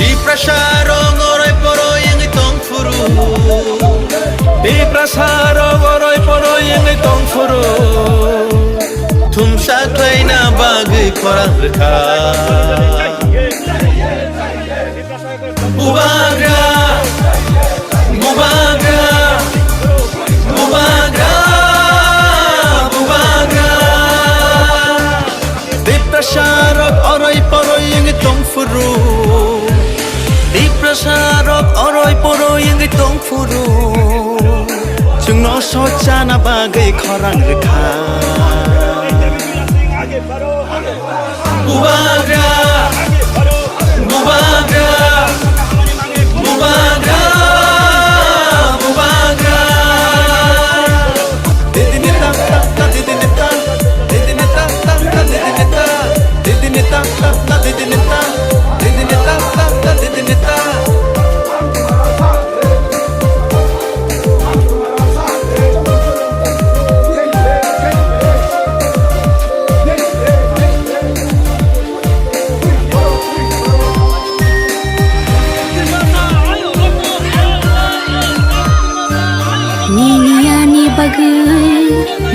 Di prasarong oroy poroy ang itong furu. Di prasarong oroy poroy ang itong furu. Tumsa klay na bagay korang reka. Bubagra, bubagra, bubagra, bubagra. Di prasarong oroy poroy ang itong furu. Di prasarong oroy poroy ang itong furu. Jungno socha na bagay korang reka. Bubagra, bubagra, bubagra, bubagra. Didinita, didinita, didinita, didinita, didinita, didinita, didinita, didinita.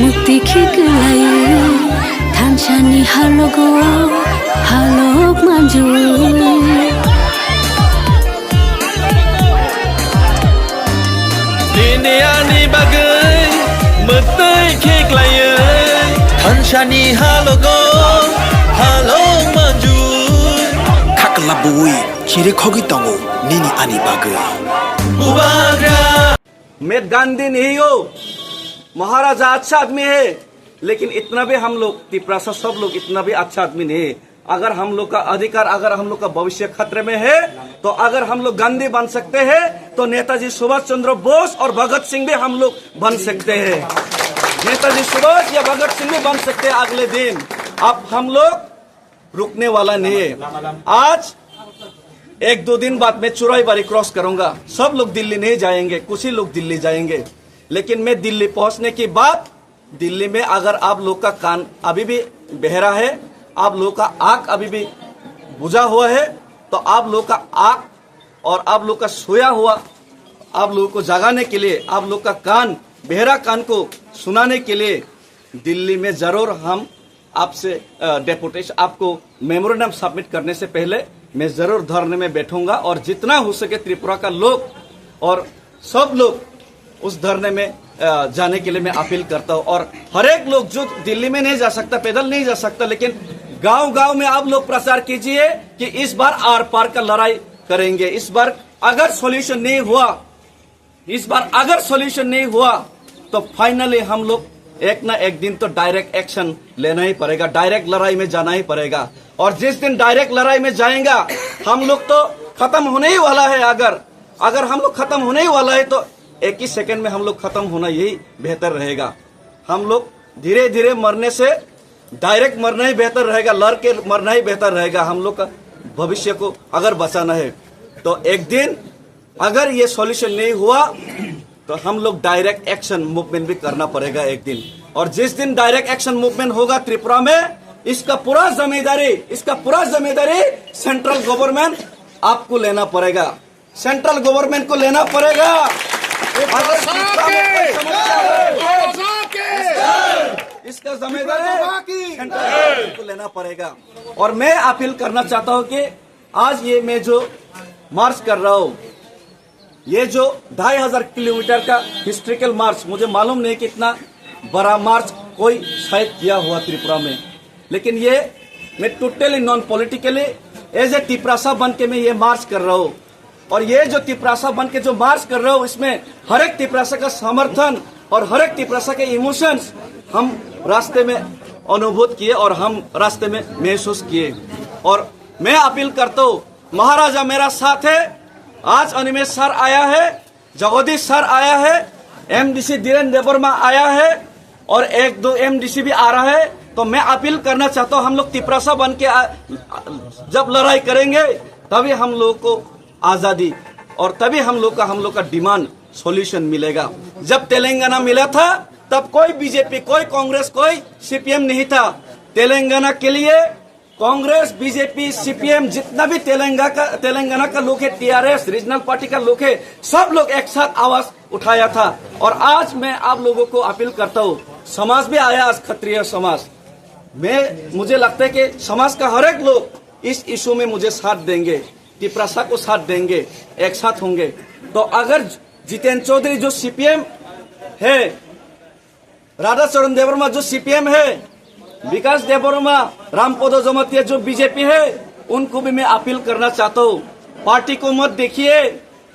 Mukti khikelayu thanchani halogo halok manju Diniani bagai mukti khikelayu thanchani halogo halok manju Kakalabui kiri khogi tongo nini ani bagai Bubagra मैं गांधी नहीं हो, महाराजा अच्छा आदमी है, लेकिन इतना भी हम लोग तिपरासा सब लोग इतना भी अच्छा आदमी नहीं है। अगर हम लोग का अधिकार, अगर हम लोग का भविष्य खतरे में है, तो अगर हम लोग गांधी बन सकते हैं, तो नेताजी सुभाष चंद्र बोस और भगत सिंह भी हम लोग बन सकते हैं। नेताजी सुभाष या भगत सिंह भी बन सकते हैं अगले दिन। अब हम लोग रुकने वाला नहीं है। आज एक दो दिन बाद मैं चुराईबारी क्रॉस करूंगा। सब लोग दिल्ली नहीं जाएंगे, कुछ ही लोग दिल्ली जाएंगे, लेकिन मैं दिल्ली पहुंचने के बाद दिल्ली में अगर आप लोग का कान अभी भी बहरा है, आप लोग का आंख अभी भी बुझा हुआ है, तो आप लोग का आंख और आप लोग का सोया हुआ आप लोगों को जगाने के लिए, आप लोग का कान बहरा कान को सुनाने के लिए दिल्ली में जरूर हम आपसे डेपुटेशन, आपको मेमोरेंडम सबमिट करने से पहले मैं जरूर धरने में बैठूंगा और जितना हो सके त्रिपुरा का लोग और सब लोग उस धरने में जाने के लिए मैं अपील करता हूं। और हर एक लोग जो दिल्ली में नहीं जा सकता, पैदल नहीं जा सकता, लेकिन गांव-गांव में आप लोग प्रचार कीजिए कि इस बार आर पार का लड़ाई करेंगे। इस बार अगर सॉल्यूशन नहीं हुआ, तो फाइनली हम लोग एक ना एक दिन तो डायरेक्ट एक्शन लेना ही पड़ेगा, डायरेक्ट लड़ाई में जाना ही पड़ेगा। और जिस दिन डायरेक्ट लड़ाई में जाएगा, हम लोग तो खत्म होने ही वाला है। अगर हम लोग खत्म होने ही वाला है, तो एक ही सेकंड में हम लोग खत्म होना यही बेहतर रहेगा। हम लोग धीरे धीरे मरने से डायरेक्ट मरना ही बेहतर रहेगा, लड़ के मरना ही बेहतर रहेगा। हम लोग का भविष्य को अगर बचाना है, तो एक दिन अगर ये सॉल्यूशन नहीं हुआ, तो हम लोग डायरेक्ट एक्शन मूवमेंट भी करना पड़ेगा एक दिन। और जिस दिन डायरेक्ट एक्शन मूवमेंट होगा त्रिपुरा में, इसका पूरा जिम्मेदारी सेंट्रल गवर्नमेंट आपको लेना पड़ेगा, सेंट्रल गवर्नमेंट को लेना पड़ेगा। अगर इसका जिम्मेदारी सेंट्रल गवर्नमेंट को लेना पड़ेगा। और मैं अपील करना चाहता हूं कि आज ये मैं जो मार्च कर रहा हूं, ये जो 2500 किलोमीटर का हिस्ट्रिकल मार्च, मुझे मालूम नहीं कि इतना बड़ा मार्च कोई शायद किया हुआ त्रिपुरा में, लेकिन ये मैं totally non politically as a Tiprasa बन के मैं ये मार्च कर रहा हूँ। और ये जो तिपरासा बन के जो मार्च कर रहा हूँ, इसमें हर एक तिपरासा का समर्थन और हर एक तिपरासा के इमोशंस हम रास्ते में अनुभूत किए और हम रास्ते में महसूस किए। और मैं अपील करता हूँ, महाराजा मेरा साथ है। आज अनिमेश सर आया है, जगदीश सर आया है, एमडीसी धीरेन्द्र देवर्मा आया है और एक दो एमडीसी भी आ रहा है। तो मैं अपील करना चाहता हूँ, हम लोग तिपरासा बन के जब लड़ाई करेंगे, तभी हम लोगों को आजादी और तभी हम लोग का डिमांड सॉल्यूशन मिलेगा। जब तेलंगाना मिला था, तब कोई बीजेपी, कोई कांग्रेस, कोई सीपीएम नहीं था। तेलंगाना के लिए कांग्रेस, बीजेपी, सीपीएम, जितना भी तेलंगाना का लोग है, टीआरएस, रीजनल पार्टी का लोग है, सब लोग एक साथ आवाज उठाया था। और आज मैं आप लोगों को अपील करता हूँ, समाज भी आया आज, क्षत्रिय समाज मुझे लगता है कि समाज का हर एक लोग इस इशू में मुझे साथ देंगे, तिपरासा को साथ देंगे, एक साथ होंगे। तो अगर जितेंद्र चौधरी जो सीपीएम है, राधाचरण देववर्मा जो सीपीएम है, विकास देववर्मा, रामपद जमातिया जो बीजेपी है, उनको भी मैं अपील करना चाहता हूँ, पार्टी को मत देखिए,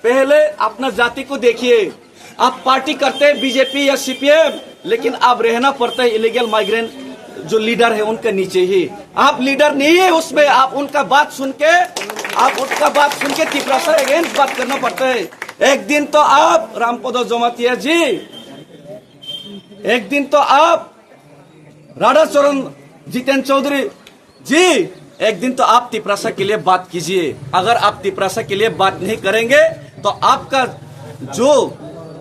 पहले अपना जाति को देखिए। आप पार्टी करते हैं बीजेपी या सीपीएम, लेकिन आप रहना पड़ता है इलीगल माइग्रेंट जो लीडर है उनके नीचे ही। आप लीडर नहीं है उसमें, आप उनका बात सुन के तिपरासा अगेंस्ट बात करना पड़ता है। एक दिन तो आप रामपद जमातिया जी, एक दिन तो आप राधाचरण जितेंद्र चौधरी जी, एक दिन तो आप तिपरासा के लिए बात कीजिए। अगर आप तिपरासा के लिए बात नहीं करेंगे तो आपका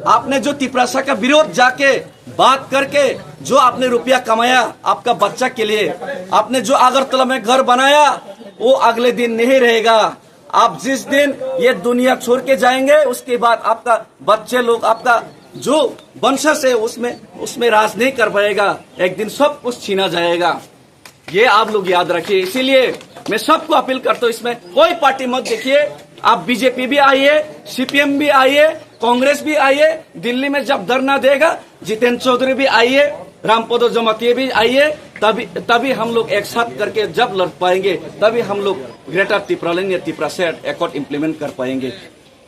आपने जो तिपरासा का विरोध जाके बात करके जो आपने रुपया कमाया आपका बच्चा के लिए, आपने जो अगरतला में घर बनाया, वो अगले दिन नहीं रहेगा। आप जिस दिन ये दुनिया छोड़ के जाएंगे, उसके बाद आपका बच्चे लोग, आपका जो वंशज है उसमें राज नहीं कर पाएगा। एक दिन सब कुछ छीना जाएगा, ये आप लोग याद रखिए। इसीलिए मैं सबको अपील करता हूँ, इसमें कोई पार्टी मत देखिए। आप बीजेपी भी आइए, सीपीएम भी आइए, कांग्रेस भी आइए। दिल्ली में जब धरना देगा, जितेंद्र चौधरी भी आइए, रामपद जमातिया भी आइए, तभी हम लोग एक साथ करके जब लड़ पाएंगे, तभी हम लोग ग्रेटर तिपरालन या तिपरासा एकॉर्ड इम्प्लीमेंट कर पाएंगे।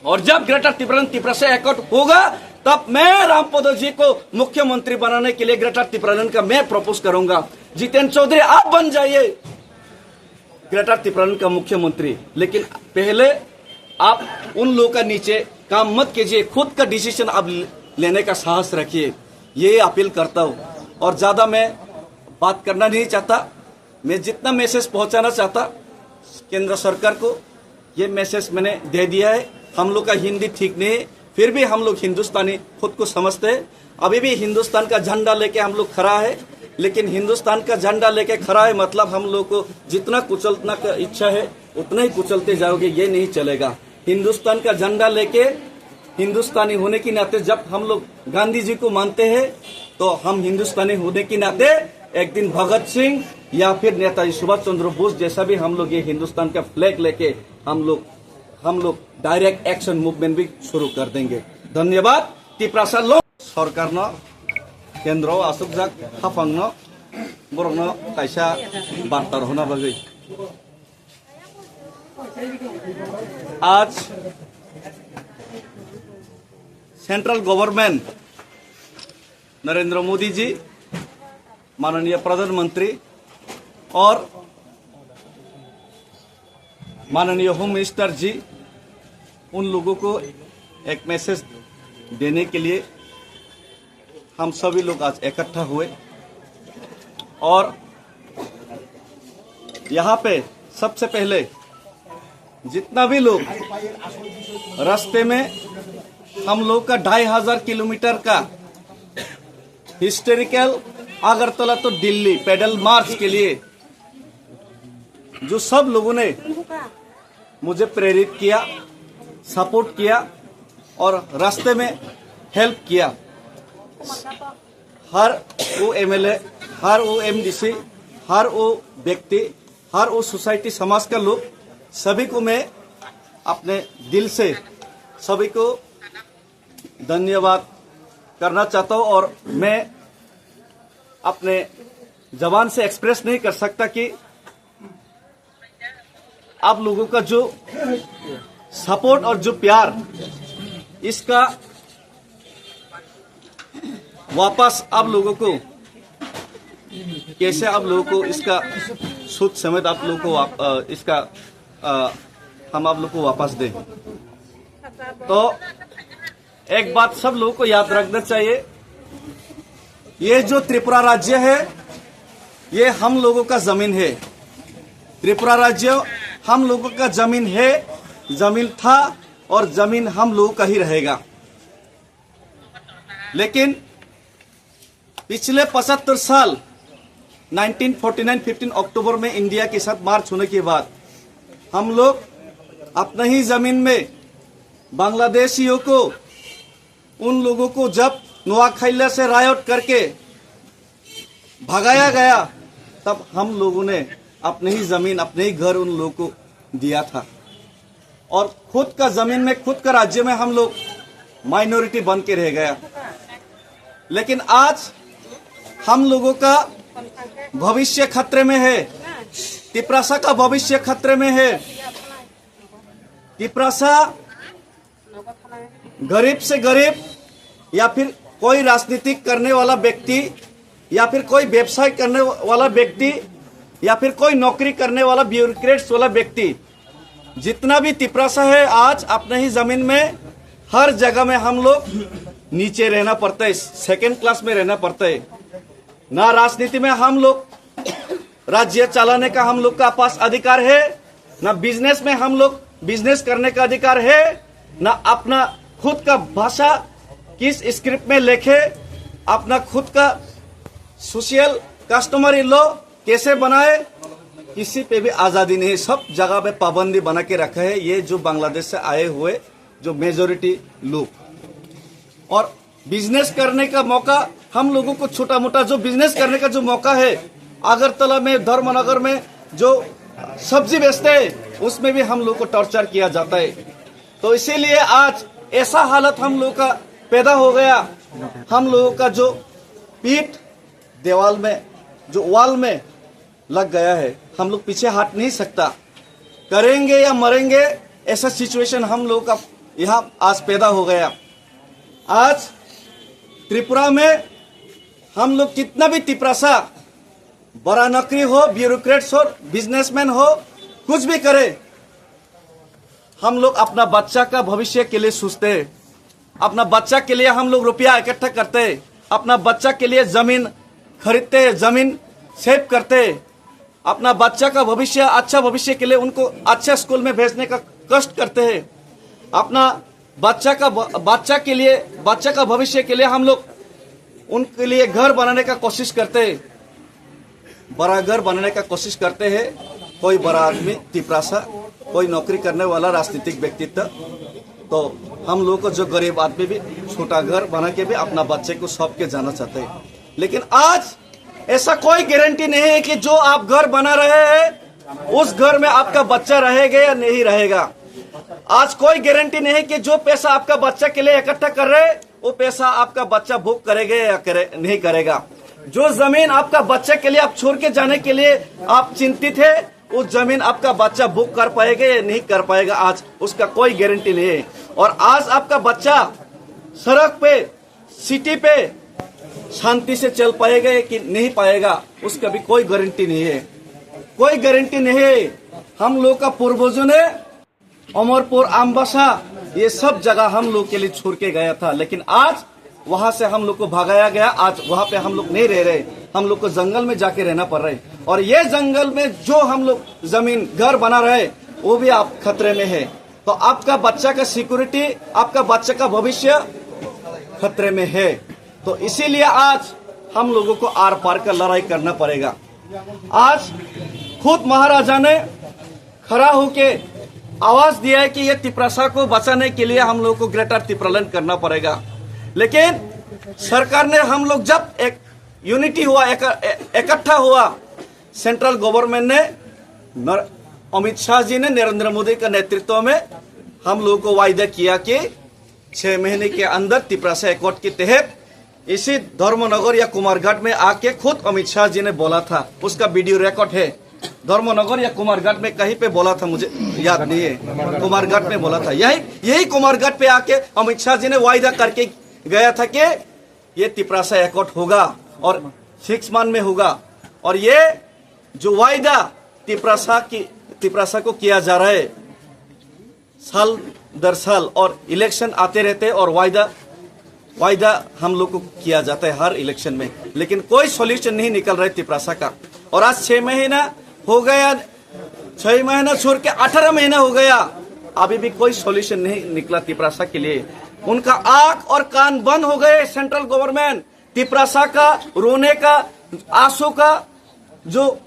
और जब ग्रेटर तिपरालन तिपरासा एकॉर्ड होगा, तब मैं रामपद जी को मुख्यमंत्री बनाने के लिए ग्रेटर तिपरालन का मैं प्रपोज करूंगा। जितेंद्र चौधरी आप बन जाइए ग्रेटर तिपरालन का मुख्यमंत्री, लेकिन पहले आप उन लोगों का नीचे काम मत कीजिए, खुद का डिसीजन आप लेने का साहस रखिए, ये अपील करता हूँ। और ज्यादा मैं बात करना नहीं चाहता, मैं जितना मैसेज पहुंचाना चाहता केंद्र सरकार को, ये मैसेज मैंने दे दिया है। हम लोग का हिंदी ठीक नहीं है, फिर भी हम लोग हिंदुस्तानी खुद को समझते हैं। अभी भी हिंदुस्तान का झंडा लेके हम लोग खड़ा है, लेकिन हिंदुस्तान का झंडा लेके खड़ा है मतलब हम लोग को जितना कुचलना का इच्छा है उतना ही कुचलते जाओगे, ये नहीं चलेगा। हिंदुस्तान का झंडा लेके हिंदुस्तानी होने के नाते जब हम लोग गांधी जी को मानते हैं, तो हम हिंदुस्तानी होने के नाते एक दिन भगत सिंह या फिर नेताजी सुभाष चंद्र बोस जैसा भी हम लोग ये हिंदुस्तान का फ्लैग लेके हम लोग डायरेक्ट एक्शन मूवमेंट भी शुरू कर देंगे। धन्यवाद। तिपरासा लोग सरकार न केंद्र आसुक जाक हाफांग न बरक न कैसा बार्ता होना बगै। आज सेंट्रल गवर्नमेंट नरेंद्र मोदी जी, माननीय प्रधानमंत्री और माननीय होम मिनिस्टर जी, उन लोगों को एक मैसेज देने के लिए हम सभी लोग आज इकट्ठा हुए। और यहाँ पे सबसे पहले जितना भी लोग रास्ते में हम लोग का 2500 किलोमीटर का हिस्टोरिकल अगरतला तो दिल्ली पैदल मार्च के लिए जो सब लोगों ने मुझे प्रेरित किया, सपोर्ट किया और रास्ते में हेल्प किया, हर वो एमएलए, हर वो एमडीसी, हर वो व्यक्ति, हर वो सोसाइटी समाज का लोग, सभी को मैं अपने दिल से सभी को धन्यवाद करना चाहता हूँ। और मैं अपने जबान से एक्सप्रेस नहीं कर सकता कि आप लोगों का जो सपोर्ट और जो प्यार, इसका वापस आप लोगों को कैसे आप लोगों को इसका सूद समेत आप लोगों को इसका हम आप लोग को वापस दें। तो एक बात सब लोगों को याद रखना चाहिए, ये जो त्रिपुरा राज्य है ये हम लोगों का जमीन है। त्रिपुरा राज्य हम लोगों का जमीन है, जमीन था और जमीन हम लोगों का ही रहेगा। लेकिन पिछले 75 साल 1949 15 अक्टूबर में इंडिया के साथ मार्च होने के बाद हम लोग अपना ही जमीन में बांग्लादेशियों को, उन लोगों को जब नुआखैला से रायट करके भगाया गया, तब हम लोगों ने अपने ही जमीन, अपने ही घर उन लोगों को दिया था। और खुद का जमीन में, खुद का राज्य में हम लोग माइनॉरिटी बन के रह गया। लेकिन आज हम लोगों का भविष्य खतरे में है, तिपरासा का भविष्य खतरे में है। तिपरासा गरीब से गरीब, या फिर कोई राजनीतिक करने वाला व्यक्ति, या फिर कोई व्यवसाय करने वाला व्यक्ति, या फिर कोई नौकरी करने वाला ब्यूरोक्रेट्स वाला व्यक्ति, जितना भी तिपरासा है, आज अपने ही जमीन में हर जगह में हम लोग नीचे रहना पड़ता है, सेकेंड क्लास में रहना पड़ता है। ना राजनीति में हम लोग राज्य चलाने का हम लोग का पास अधिकार है, ना बिजनेस में हम लोग बिजनेस करने का अधिकार है, ना अपना खुद का भाषा किस स्क्रिप्ट में लिखे, अपना खुद का सोशल कस्टमरी लॉ कैसे बनाए, किसी पे भी आजादी नहीं। सब जगह पे पाबंदी बना के रखा है ये जो बांग्लादेश से आए हुए जो मेजोरिटी लोग। और बिजनेस करने का मौका हम लोगों को, छोटा मोटा जो बिजनेस करने का जो मौका है, अगरतला में, धर्मनगर में जो सब्जी बेचते हैं, उसमें भी हम लोग को टॉर्चर किया जाता है। तो इसीलिए आज ऐसा हालत हम लोग का पैदा हो गया, हम लोगों का जो पीठ दीवार में, जो वॉल में लग गया है, हम लोग पीछे हट नहीं सकता। करेंगे या मरेंगे, ऐसा सिचुएशन हम लोगों का यहाँ आज पैदा हो गया। आज त्रिपुरा में हम लोग कितना भी तिपरासा, बड़ा नौकरी हो, ब्यूरोक्रेट्स हो, बिजनेसमैन हो, कुछ भी करे, हम लोग अपना बच्चा का भविष्य के लिए सोचते हैं। अपना बच्चा के लिए हम लोग रुपया इकट्ठा करते हैं, अपना बच्चा के लिए जमीन खरीदते हैं, जमीन सेव करते हैं, अपना बच्चा का भविष्य, अच्छा भविष्य के लिए उनको अच्छे स्कूल में भेजने का कष्ट करते हैं। अपना बच्चा का भविष्य के लिए हम लोग उनके लिए घर बनाने का कोशिश करते हैं, बड़ा घर बनाने का कोशिश करते हैं। कोई बड़ा आदमी तिपरासा, कोई नौकरी करने वाला राजनीतिक व्यक्तित्व, तो हम लोग को जो गरीब आदमी भी छोटा घर बना के भी अपना बच्चे को सौंप के जाना चाहते हैं। लेकिन आज ऐसा कोई गारंटी नहीं है कि जो आप घर बना रहे हैं उस घर में आपका बच्चा रहेगा या नहीं रहेगा। आज कोई गारंटी नहीं कि जो पैसा आपका बच्चा के लिए इकट्ठा कर रहे हैं वो पैसा आपका बच्चा भोग करेगा या नहीं करेगा। जो जमीन आपका बच्चे के लिए आप छोड़ के जाने के लिए आप चिंतित है, वो जमीन आपका बच्चा बुक कर पाएगा या नहीं कर पाएगा, आज उसका कोई गारंटी नहीं है। और आज आपका बच्चा सड़क पे, सिटी पे शांति से चल पाएगा कि नहीं पाएगा, उसका भी कोई गारंटी नहीं है, कोई गारंटी नहीं है। हम लोग का पूर्वजों ने अमरपुर, अम्बासा, ये सब जगह हम लोग के लिए छोड़ के गया था, लेकिन आज वहां से हम लोग को भगाया गया। आज वहां पे हम लोग नहीं रह रहे, हम लोग को जंगल में जाके रहना पड़ रहा है। और ये जंगल में जो हम लोग जमीन, घर बना रहे, वो भी आप खतरे में है। तो आपका बच्चा का सिक्योरिटी, आपका बच्चे का भविष्य खतरे में है। तो इसीलिए आज हम लोगों को आर पार का लड़ाई करना पड़ेगा। आज खुद महाराजा ने खड़ा होके आवाज दिया है कि ये तिपरासा को बचाने के लिए हम लोग को ग्रेटर तिपरालैंड करना पड़ेगा। लेकिन सरकार ने, हम लोग जब एक यूनिटी हुआ, इकट्ठा हुआ, सेंट्रल गवर्नमेंट ने, अमित शाह जी ने, नरेंद्र मोदी के नेतृत्व में हम लोगों को वायदा किया कि 6 महीने के अंदर तिपरासा एकॉर्ड के तहत इसी धर्मनगर या कुमारघाट में आके खुद अमित शाह जी ने बोला था, उसका वीडियो रिकॉर्ड है। धर्मनगर या कुमारघाट में कहीं पे बोला था, मुझे याद नहीं है, कुमारघाट में बोला था। यही कुमारघाट पे आके अमित शाह जी ने वायदा करके गया था कि ये तिपरासा एकॉर्ड होगा और 6 मंथ में होगा। और ये जो वायदा तिपरासा को किया जा रहा है साल दर साल, और इलेक्शन आते रहते और वायदा हम लोग को किया जाता है हर इलेक्शन में, लेकिन कोई सॉल्यूशन नहीं निकल रहा है तिपरासा का। और आज 6 महीना हो गया, 6 महीना छोड़ के 18 महीना हो गया, अभी भी कोई सॉल्यूशन नहीं निकला तिपरासा के लिए। उनका आंख और कान बंद हो गए। सेंट्रल गवर्नमेंट तिपरासा का रोने का, आंसू का जो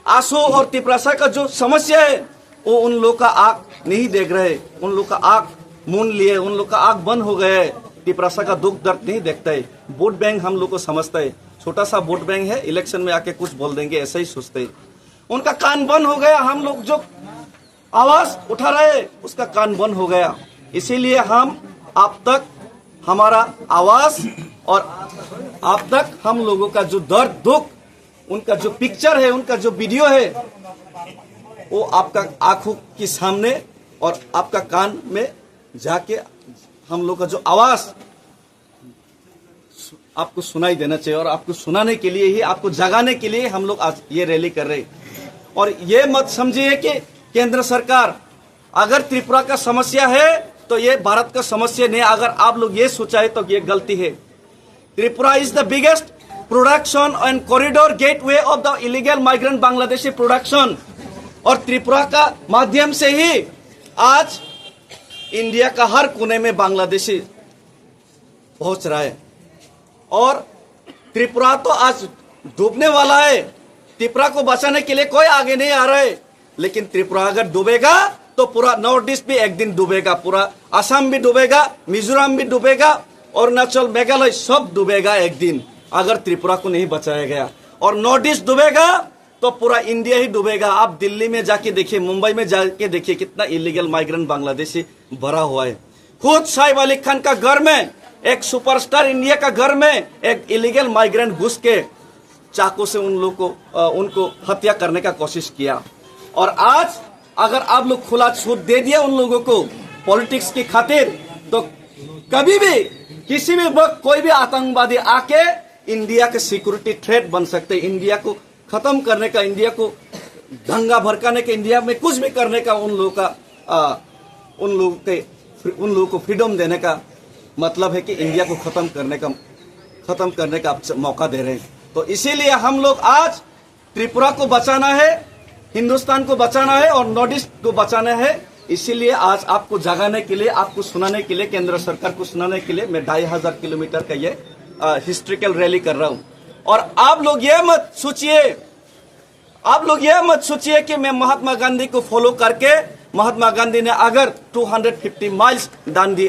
आंसू और तिपरासा का जो समस्या है वो उन लोग का आंख नहीं देख रहे, उन लोग का आंख मूंद लिए, उन लोग का आंख बंद हो गए। तिपरासा का दुख दर्द नहीं देखता है। वोट बैंक हम लोग को समझता है, छोटा सा वोट बैंक है, इलेक्शन में आके कुछ बोल देंगे ऐसा ही सोचते हैं। उनका कान बंद हो गया। हम लोग जो आवाज उठा रहे उसका कान बंद हो गया। इसीलिए हम आप तक हमारा आवाज और आप तक हम लोगों का जो दर्द दुख, उनका जो पिक्चर है, उनका जो वीडियो है, वो आपका आंखों के सामने और आपका कान में जाके हम लोग का जो आवाज आपको सुनाई देना चाहिए। और आपको सुनाने के लिए ही, आपको जगाने के लिए हम लोग आज ये रैली कर रहे हैं। और ये मत समझिए कि केंद्र सरकार अगर त्रिपुरा का समस्या है तो ये भारत का समस्या नहीं। अगर आप लोग ये सोचा है तो ये गलती है। Tripura is the biggest production and corridor gateway of the illegal migrant Bangladeshi production. और त्रिपुरा का माध्यम से ही आज इंडिया का हर कोने में बांग्लादेशी पहुंच रहा है। और त्रिपुरा तो आज डूबने वाला है। त्रिपुरा को बचाने के लिए कोई आगे नहीं आ रहा है। लेकिन त्रिपुरा अगर डूबेगा तो पूरा नॉर्थ ईस्ट भी एक दिन डूबेगा, पूरा असम भी डूबेगा, मिजोरम भी डूबेगा, अरुणाचल, मेघालय सब डूबेगा एक दिन अगर त्रिपुरा को नहीं बचाया गया। और नॉर्थ ईस्ट डूबेगा तो पूरा इंडिया ही डूबेगा। आप दिल्ली में जाके देखिए, मुंबई में जाके देखिए कितना इलीगल माइग्रेंट बांग्लादेशी भरा हुआ है। खुद साइफ अली खान का घर में, एक सुपरस्टार इंडिया का घर में एक इलीगल माइग्रेंट घुस के चाकू से उनको हत्या करने का कोशिश किया। और आज अगर आप लोग खुला छूट दे दिया उन लोगों को पॉलिटिक्स की खातिर, तो कभी भी किसी भी वक्त कोई भी आतंकवादी आके इंडिया के सिक्योरिटी थ्रेट बन सकते। इंडिया को खत्म करने का, इंडिया को दंगा भड़काने का, इंडिया में कुछ भी करने का उन लोगों को फ्रीडम देने का मतलब है कि इंडिया को खत्म करने का मौका दे रहे हैं। तो इसीलिए हम लोग आज त्रिपुरा को बचाना है, हिंदुस्तान को बचाना है और नॉर्थ ईस्ट को बचाना है। इसीलिए आज आपको जगाने के लिए, आपको सुनाने के लिए, केंद्र सरकार को सुनाने के लिए मैं 2500 किलोमीटर का ये हिस्ट्रिकल रैली कर रहा हूं। और आप लोग ये मत सोचिए कि मैं महात्मा गांधी को फॉलो करके, महात्मा गांधी ने अगर 250 माइल्स दांडी